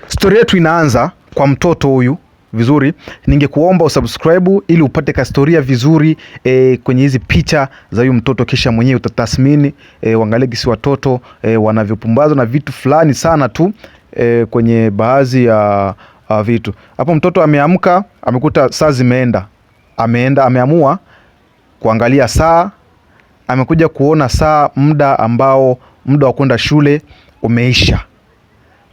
Story yetu inaanza kwa mtoto huyu vizuri. Ningekuomba usubscribe ili upate kastoria vizuri kwenye hizi picha za huyu mtoto, kisha mwenyewe utatathmini uangalie gisi watoto wanavyopumbazwa na vitu fulani sana tu kwenye baadhi ya vitu. Hapo mtoto ameamka, amekuta saa zimeenda. Ameamua kuangalia saa, amekuja kuona saa muda wa kwenda shule umeisha.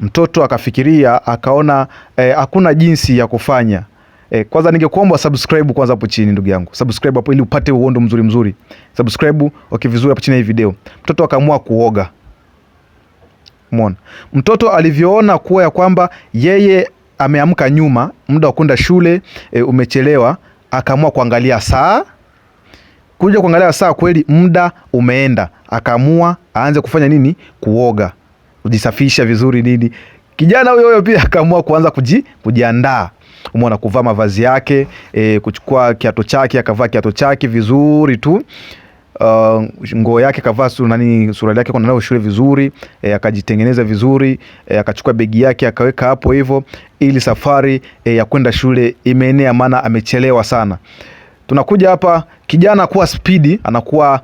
Mtoto akafikiria, akaona hakuna jinsi ya kufanya. Kwanza ningekuomba subscribe kwanza hapo chini ndugu yangu. Subscribe hapo ili upate uondo mzuri. Subscribe vizuri hapo chini ya video. Mtoto akaamua kuoga. Umeona? Mtoto alivyoona kuwa ya kwamba yeye ameamka nyuma, muda wa kwenda shule umechelewa, akaamua kuangalia saa. Kuja kuangalia saa, kweli muda umeenda. Akaamua aanze kufanya nini? Kuoga. Kujisafisha vizuri nini. Kijana huyo pia akaamua kuanza kujiandaa. Umeona, kuvaa mavazi yake, kuchukua kiatu chake, akavaa kiatu chake vizuri tu. Nguo yake kavaa suruali yake kwa nayo shule vizuri, akajitengeneza vizuri, akachukua begi yake akaweka hapo hivyo, ili safari ya kwenda shule imeenea, maana amechelewa sana. Tunakuja hapa, kijana kuwa spidi, anakuwa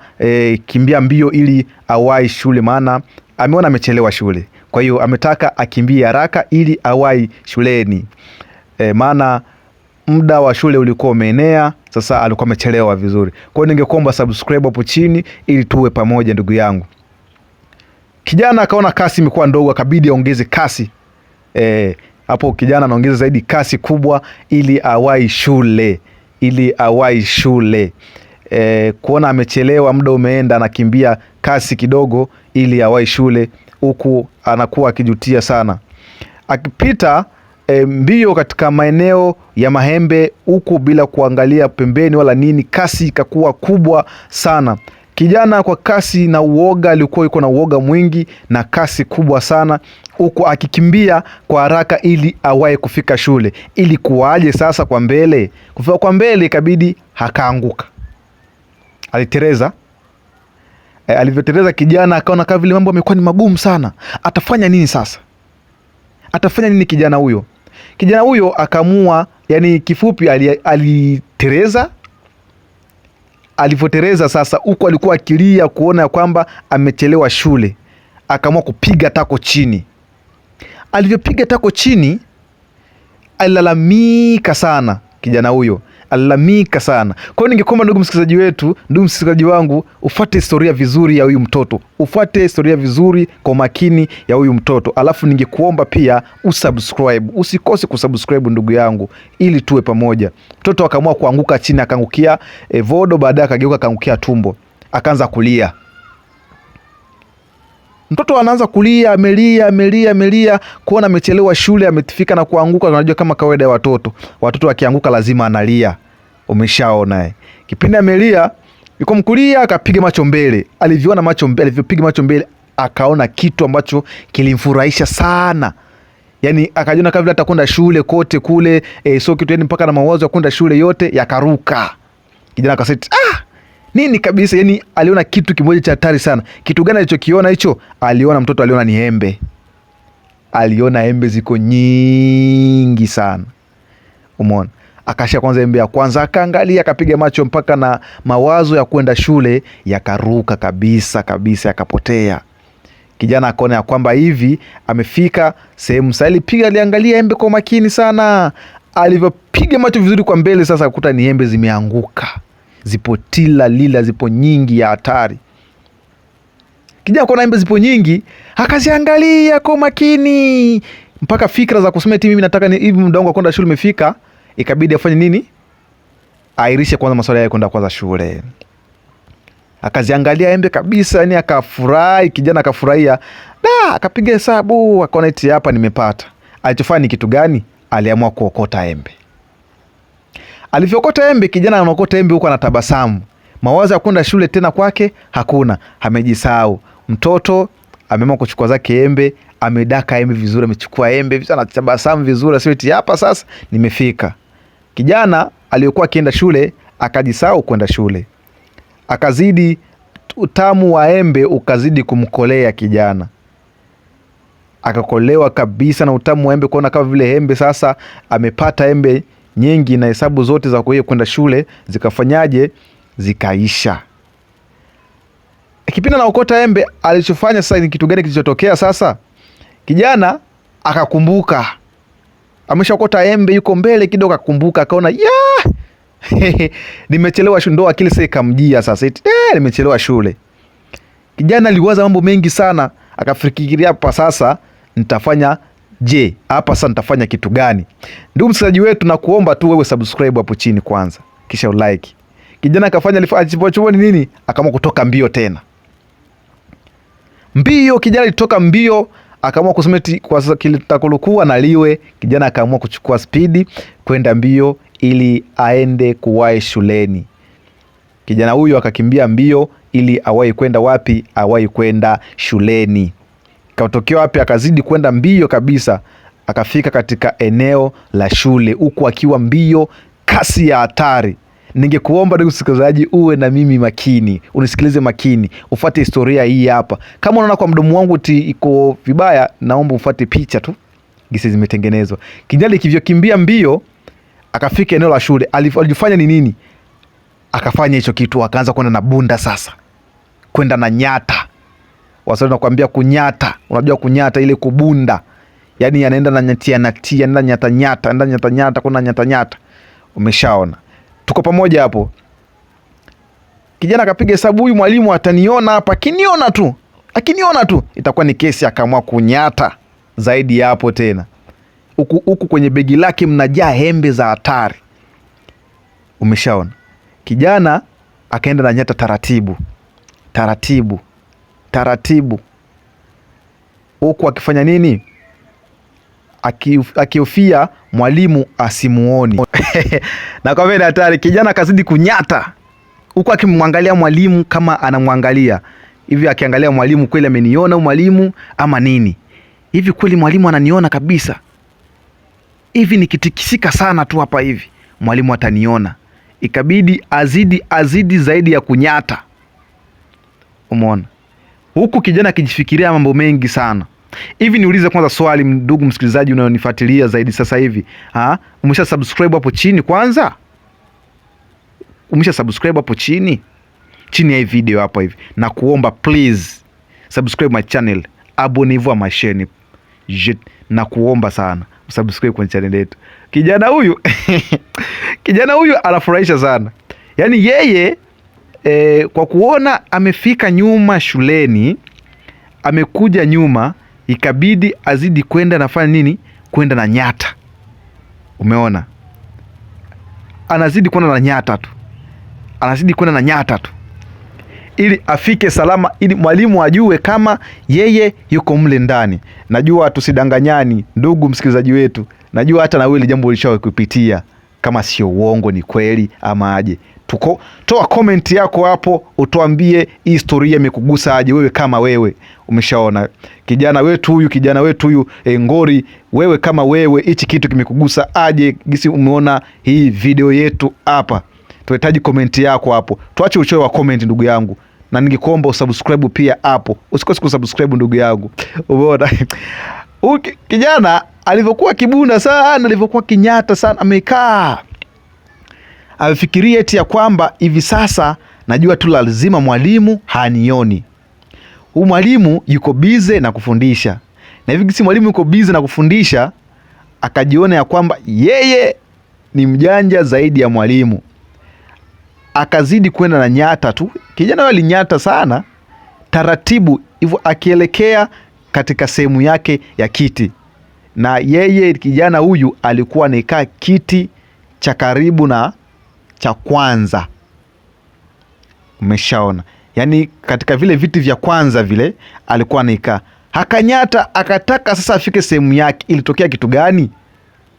kimbia mbio ili awai shule, maana ameona amechelewa shule. Kwa hiyo ametaka akimbie haraka ili awai shuleni. Maana muda wa shule ulikuwa umeenea, sasa alikuwa amechelewa vizuri. Kwa hiyo ningekuomba subscribe hapo chini ili tuwe pamoja ndugu yangu. Kijana akaona kasi imekuwa ndogo, akabidi aongeze kasi. Hapo kijana anaongeza zaidi kasi kubwa ili awai shule. Kuona amechelewa, muda umeenda, anakimbia kasi kidogo ili awai shule, huku anakuwa akijutia sana. Akipita mbio katika maeneo ya Mahembe huku bila kuangalia pembeni wala nini, kasi ikakuwa kubwa sana. Kijana kwa kasi na uoga, alikuwa yuko na uoga mwingi na kasi kubwa sana, huku akikimbia kwa haraka ili awai kufika shule. Ili kuwaje sasa kwa mbele? Kufika kwa mbele ikabidi hakaanguka. Alitereza. Alivyotereza kijana akaona kama vile mambo yamekuwa ni magumu sana. Atafanya nini sasa? Atafanya nini kijana huyo? Kijana huyo akaamua, yani kifupi alitereza. Alivyotereza sasa, huko alikuwa akilia kuona kwamba amechelewa shule. Akaamua kupiga tako chini. Alivyopiga tako chini, alilalamika sana kijana huyo. Alalamika sana. Kwa hiyo ningekomba ndugu msikilizaji wangu, ufuate historia vizuri ya huyu mtoto. Ufuate historia vizuri kwa makini ya huyu mtoto. Alafu ningekuomba pia usubscribe. Usikose kusubscribe ndugu yangu ili tuwe pamoja. Mtoto akaamua kuanguka chini, akaangukia vodo, baadaye akageuka akaangukia tumbo. Akaanza kulia. Mtoto anaanza kulia, amelia, kuona amechelewa shule, amefika na kuanguka. Unajua kama kawaida ya watoto wakianguka lazima analia. Umeshaona kipindi amelia, yuko mkulia, akapiga macho mbele. Alivyopiga macho mbele, akaona kitu ambacho kilimfurahisha sana. Yani akajiona kama vile atakwenda shule kote kule, so kitu yani mpaka na mawazo ya kwenda shule yote yakaruka. Kijana akasema nini kabisa, yani aliona kitu kimoja cha hatari sana. Kitu gani alichokiona hicho? Mtoto aliona ni embe. Aliona embe ziko nyingi sana. Umeona? Akashia kwanza embe ya kwanza, akaangalia, akapiga macho mpaka na mawazo ya kwenda shule yakaruka kabisa, yakapotea. Kijana akaona ya kwamba hivi amefika sehemu sahihi. Aliangalia embe kwa makini sana. Alivyopiga macho vizuri kwa mbele, sasa akuta ni embe zimeanguka. Zipo lila, zipo nyingi ya hatari. Kijana kuona embe zipo nyingi, akaziangalia kwa makini mpaka fikra za kusema mimi nataka hivi muda wangu kwenda shule umefika. Ikabidi afanye nini? Airishe kwanza masuala yake kwenda kwanza shule. Akaziangalia embe kabisa, yani akafurahi. Kijana akafurahia, akapiga hesabu, akaona eti hapa nimepata. Alichofanya ni kitu gani? Aliamua kuokota embe. Alivyokota embe, kijana anaokota embe huko anatabasamu. Mawazo ya kwenda shule tena kwake hakuna, amejisahau. Mtoto ameamua kuchukua zake embe, amedaka embe vizuri, amechukua embe vizuri, anatabasamu vizuri, sio eti hapa sasa nimefika. Kijana aliyokuwa akienda shule akajisahau kwenda shule. Akazidi utamu wa embe ukazidi kumkolea kijana. akakolewa kabisa na utamu wa embe, kuona kama vile embe sasa amepata embe nyingi, na hesabu zote za kwenda shule zikafanyaje, zikaisha. Kipindi anaokota embe, alichofanya sasa ni kitu gani kilichotokea sasa? Kijana akakumbuka ameshaokota embe, yuko mbele kidogo, akakumbuka akaona nimechelewa shule. Ndo akili sasa ikamjia sasa, nimechelewa shule. Kijana aliwaza mambo mengi sana, akafikiria hapa sasa nitafanya hapa sasa nitafanya kitu gani? Ndugu msikilizaji wetu, na kuomba tu wewe subscribe hapo chini kwanza, kisha ulike. Kijana akafanya alichochua ni nini? Akaamua kutoka mbio tena. Mbio, kijana alitoka mbio, akaamua kusema kwa sasa kilitakulukuwa na liwe. Kijana akaamua kuchukua spidi kwenda mbio ili aende kuwahi shuleni. Kijana huyo akakimbia mbio ili awahi kwenda wapi? Awahi kwenda shuleni. Katokea wapi? Akazidi kwenda mbio kabisa, akafika katika eneo la shule, huku akiwa mbio kasi ya hatari. Ningekuomba ndugu msikilizaji uwe na mimi makini, unisikilize makini, ufuate historia hii hapa. Kama unaona kwa mdomo wangu iko vibaya, naomba ufuate picha tu gisi zimetengenezwa. Kijana kivyokimbia mbio akafika eneo la shule, alijifanya ni nini? Akafanya hicho kitu, akaanza kwenda na bunda sasa, kwenda na nyata. Waswahili wanakuambia kunyata. Unajua kunyata ile kubunda, yaani anaenda na nyatia, anaenda nyata, kuna nyata. Umeshaona? Tuko pamoja hapo. Kijana akapiga hesabu, huyu mwalimu ataniona hapa, akiniona tu itakuwa ni kesi. Akaamua kunyata zaidi ya hapo tena. Huku kwenye begi lake mnajaa embe za hatari. Umeshaona? Kijana akaenda na nyata taratibu, huku akifanya nini? Akihofia mwalimu asimuoni. Na kwa vile hatari, kijana akazidi kunyata, huku akimwangalia mwalimu kama anamwangalia hivi, akiangalia mwalimu, kweli ameniona mwalimu ama nini? Hivi kweli mwalimu ananiona kabisa? Hivi nikitikisika sana tu hapa hivi mwalimu ataniona? Ikabidi azidi zaidi ya kunyata. Umeona? Huku kijana akijifikiria mambo mengi sana. Hivi niulize kwanza swali, ndugu msikilizaji unayonifuatilia zaidi sasa hivi, umesha subscribe hapo chini kwanza? Umesha subscribe hapo chini ya hii video hapo hivi? Na kuomba please subscribe my channel, abonnez-vous à ma chaîne. Na kuomba sana subscribe kwenye channel yetu. Kijana huyu anafurahisha sana. Yaani yeye kwa kuona amefika nyuma shuleni, amekuja nyuma, ikabidi azidi kwenda nafanya nini? Kwenda na nyata. Umeona? Anazidi kwenda na nyata tu, ili afike salama, ili mwalimu ajue kama yeye yuko mle ndani. Najua tusidanganyani ndugu msikilizaji wetu, najua hata na wewe jambo ulishawahi kupitia, kama sio uongo ni kweli ama aje. Toa comment yako hapo, utuambie hii historia imekugusa aje wewe, kama wewe umeshaona kijana wetu huyu Ngori, wewe kama wewe hichi kitu kimekugusa aje, gisi umeona hii video yetu hapa. Tunahitaji comment yako hapo, tuache uchoyo wa comment ndugu yangu, na ningekuomba usubscribe pia hapo, usikose kusubscribe ndugu yangu. Umeona? Kijana alivyokuwa kibunda sana, alivyokuwa kinyata sana, amekaa amefikiria eti ya kwamba hivi sasa najua tu lazima mwalimu hanioni. Huyu mwalimu yuko bize na kufundisha, na hivi kisi mwalimu yuko bize na kufundisha, akajiona ya kwamba yeye ni mjanja zaidi ya mwalimu. Akazidi kwenda na nyata tu. Kijana yule alinyata sana taratibu hivyo, akielekea katika sehemu yake ya kiti, na yeye kijana huyu alikuwa anakaa kiti cha karibu na cha kwanza. Umeshaona? Yaani katika vile viti vya kwanza vile alikuwa anakaa. Hakanyata, akataka sasa afike sehemu yake. Ilitokea kitu gani?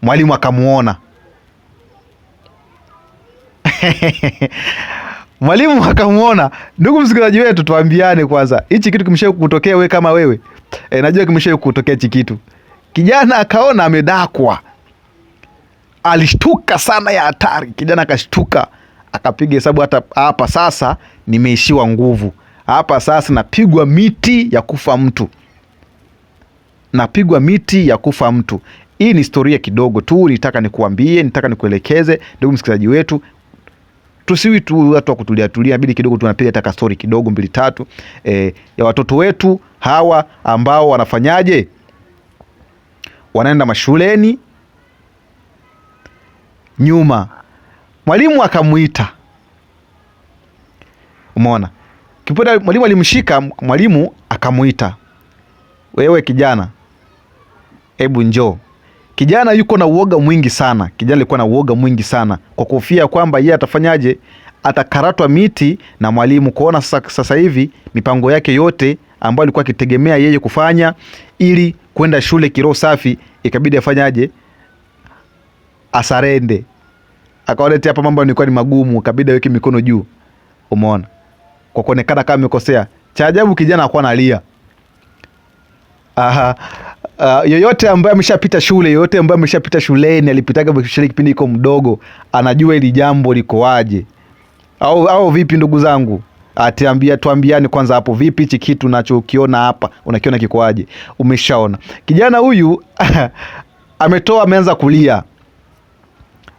Mwalimu akamuona. Mwalimu akamuona. Ndugu msikilizaji wetu, tuambiane kwanza, hichi kitu kimeshawahi kukutokea wewe kama wewe? Najua kimeshawahi kukutokea hichi kitu. Kijana akaona amedakwa. Alishtuka sana ya hatari. Kijana akashtuka, akapiga hesabu, hapa sasa nimeishiwa nguvu. Hapa sasa napigwa miti ya kufa mtu. napigwa miti ya kufa mtu. Hii ni historia kidogo tu, nitaka nikuambie, nitaka nikuelekeze ndugu msikilizaji wetu. Tusiwi tu watu wa kutulia tulia, inabidi kidogo tunapiga taka story kidogo 2-3 ya watoto wetu hawa ambao wanafanyaje, wanaenda mashuleni. Nyuma mwalimu akamuita, umeona kipoda, mwalimu alimshika, mwalimu akamuita, wewe kijana, hebu njoo. Kijana yuko na uoga mwingi sana. Kijana alikuwa na uoga mwingi sana kwa kofia kwamba yeye atafanyaje, atakaratwa miti na mwalimu. Kuona sasa hivi mipango yake yote ambayo alikuwa akitegemea yeye kufanya ili kwenda shule kiroho safi, ikabidi afanyaje, asarende. Akaona hapa mambo yalikuwa ni magumu, ikabidi aweke mikono juu, umeona, kwa kuonekana kama amekosea. Cha ajabu kijana alikuwa analia. Yoyote ambaye ameshapita shule, yoyote ambaye ameshapita shuleni, alipitaga shule kipindi iko mdogo, anajua hili jambo liko waje. Au vipi ndugu zangu? Tuambiane kwanza hapo, vipi hichi kitu unachokiona hapa, unakiona kiko waje? Umeshaona kijana huyu ameanza kulia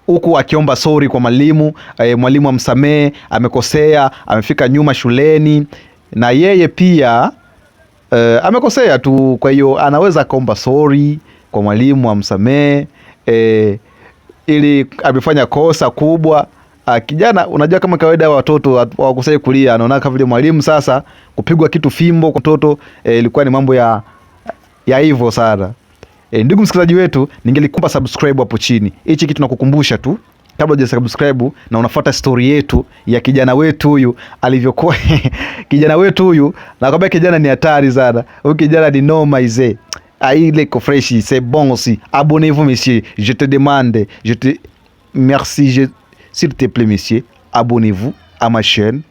huku akiomba sorry kwa mwalimu, mwalimu amsamee, amekosea, amefika nyuma shuleni na yeye pia amekosea tu. Kwa hiyo anaweza akaomba sorry kwa mwalimu amsamee, ili amefanya kosa kubwa. Kijana, unajua kama kawaida watoto hawakusai kulia, anaona kama vile mwalimu sasa kupigwa kitu fimbo kwa mtoto ilikuwa ni mambo ya hivyo sana. Ndugu msikilizaji wetu, ningelikuomba subscribe hapo chini. Hichi kitu nakukumbusha tu, kabla hujasubscribe na unafuata story yetu ya kijana wetu huyu alivyokuwa. Kijana wetu huyu, nakwambia kijana ni hatari sana. Huyu kijana ni noma ize. Il est fresh, c'est bon aussi. Abonnez-vous monsieur, je te demande, merci, s'il te plaît monsieur, abonnez-vous à ma chaîne.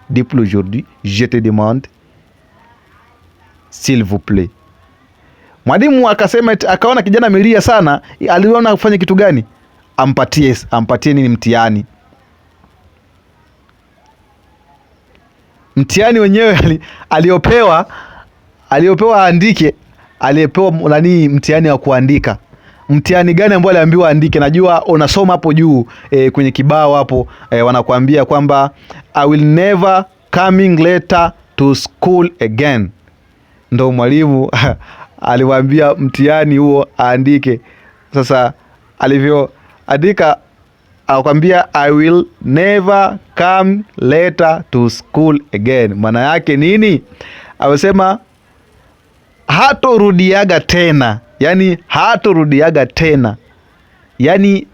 Depuis aujourd'hui, je te demande s'il vous plaît. Mwalimu akasema, akaona kijana amelia sana, aliona kufanya kitu gani? Ampatie nini? Mtihani. Mtihani wenyewe aliopewa aandike, aliyepewa nani mtihani wa kuandika. Mtihani gani ambao aliambiwa andike? Najua unasoma hapo juu kwenye kibao hapo, wanakuambia kwamba I will never coming later to school again. Ndo mwalimu aliwaambia mtihani huo aandike. Sasa alivyoandika akwambia I will never come later to school again. Maana yake nini? Amesema hatorudiaga tena, yani hatorudiaga tena, yani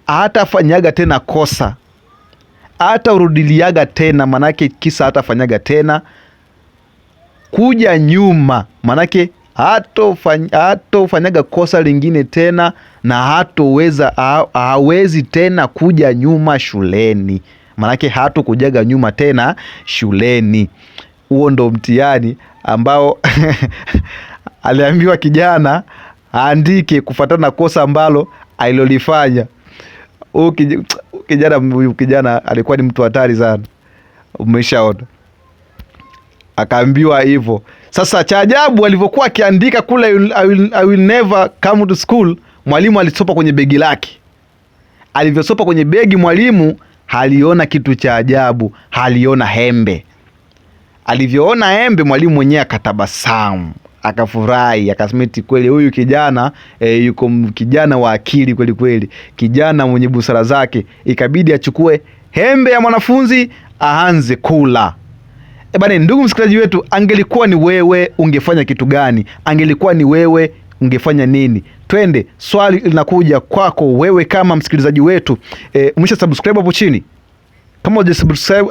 hatafanyaga tena kosa, hatarudiliaga tena. Manake kisa hatafanyaga tena kuja nyuma, manake hatofanyaga kosa lingine tena, na hawezi tena kuja nyuma shuleni, manake hatokujaga nyuma tena shuleni. Huo ndo mtihani ambao aliambiwa kijana aandike kufuatana na kosa ambalo alilolifanya. Huyu kijana alikuwa ni mtu hatari sana, umeshaona. Akaambiwa hivyo. Sasa cha ajabu, alivyokuwa akiandika kule I will never come to school, mwalimu alisopa kwenye begi lake. Alivyosopa kwenye begi, mwalimu haliona kitu cha ajabu, haliona hembe. Alivyoona hembe, mwalimu mwenyewe akatabasamu, akafurahi, akasema kweli huyu kijana yuko kijana wa akili kweli kweli, kijana mwenye busara zake. Ikabidi achukue hembe ya mwanafunzi aanze kula. Bana, ndugu msikilizaji wetu, angelikuwa ni wewe ungefanya kitu gani? Angelikuwa ni wewe ungefanya nini? Twende, swali linakuja kwako wewe kama msikilizaji wetu. Umesha subscribe hapo chini? Kama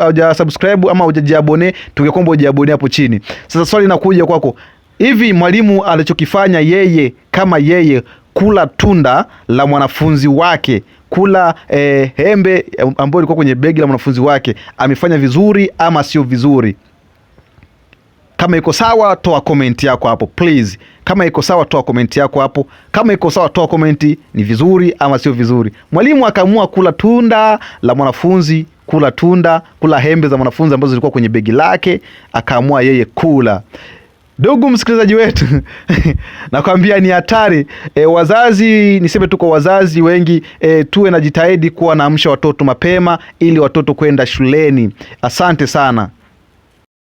hujasubscribe ama hujajiabone, tungekuomba ujiabone hapo chini. Sasa swali linakuja kwako. Hivi mwalimu alichokifanya yeye kama yeye, kula tunda la mwanafunzi wake, kula hembe ambayo ilikuwa kwenye begi la mwanafunzi wake, amefanya vizuri ama sio vizuri? Kama iko sawa, toa comment yako hapo please. Kama iko sawa, toa comment yako hapo. Kama iko sawa, toa comment ni vizuri ama sio vizuri. Mwalimu akaamua kula tunda la mwanafunzi, kula hembe za mwanafunzi ambazo zilikuwa kwenye begi lake, akaamua yeye kula. Ndugu msikilizaji wetu nakwambia ni hatari. Wazazi, niseme tu kwa wazazi wengi, tuwe na jitahidi kuwa naamsha watoto mapema ili watoto kwenda shuleni. Asante sana.